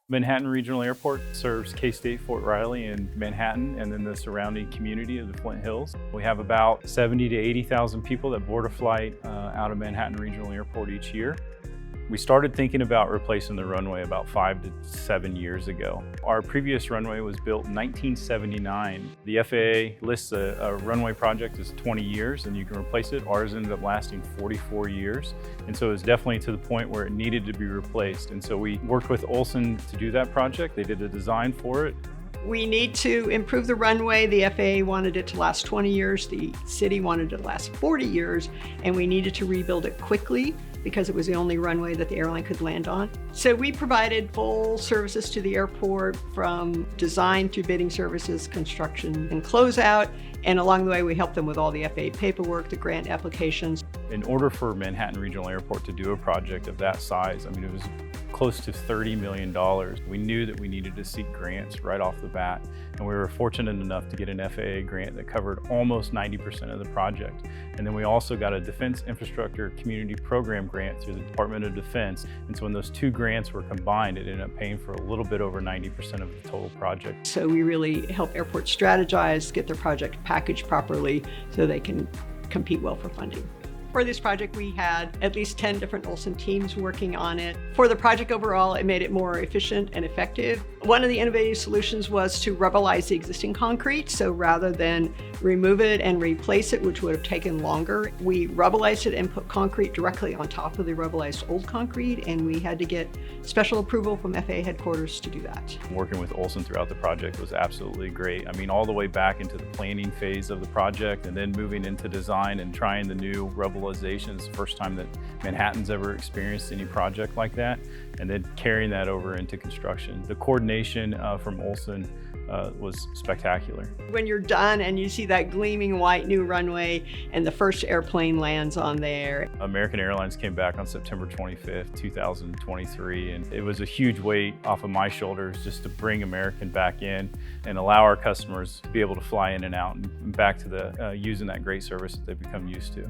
Manhattan Regional Airport serves K-State Fort Riley in Manhattan and then the surrounding community of the Flint Hills. We have about 70 to 80,000 people that board a flight out of Manhattan Regional Airport each year. We started thinking about replacing the runway about 5 to 7 years ago. Our previous runway was built in 1979. The FAA lists a runway project as 20 years and you can replace it. Ours ended up lasting 44 years. And so it was definitely to the point where it needed to be replaced. And so we worked with Olson to do that project. They did a design for it. We need to improve the runway. The FAA wanted it to last 20 years. The city wanted it to last 40 years, and we needed to rebuild it quickly because it was the only runway that the airline could land on. So we provided full services to the airport from design through bidding services, construction, and closeout. And along the way, we helped them with all the FAA paperwork, the grant applications. In order for Manhattan Regional Airport to do a project of that size, it was close to $30 million. We knew that we needed to seek grants right off the bat, and we were fortunate enough to get an FAA grant that covered almost 90% of the project. And then we also got a Defense Infrastructure Community Program grant through the Department of Defense. And so when those two grants were combined, it ended up paying for a little bit over 90% of the total project. So we really help airports strategize, get their project packaged properly so they can compete well for funding. For this project, we had at least 10 different Olson teams working on it. For the project overall, it made it more efficient and effective. One of the innovative solutions was to rubblize the existing concrete. So rather than remove it and replace it, which would have taken longer, we rubbalized it and put concrete directly on top of the rubbalized old concrete. And we had to get special approval from FAA headquarters to do that. Working with Olson throughout the project was absolutely great. All the way back into the planning phase of the project and then moving into design and trying the new rubble. It's the first time that Manhattan's ever experienced any project like that, and then carrying that over into construction. The coordination from Olson was spectacular. When you're done and you see that gleaming white new runway and the first airplane lands on there. American Airlines came back on September 25th, 2023, and it was a huge weight off of my shoulders just to bring American back in and allow our customers to be able to fly in and out and back to the using that great service that they've become used to.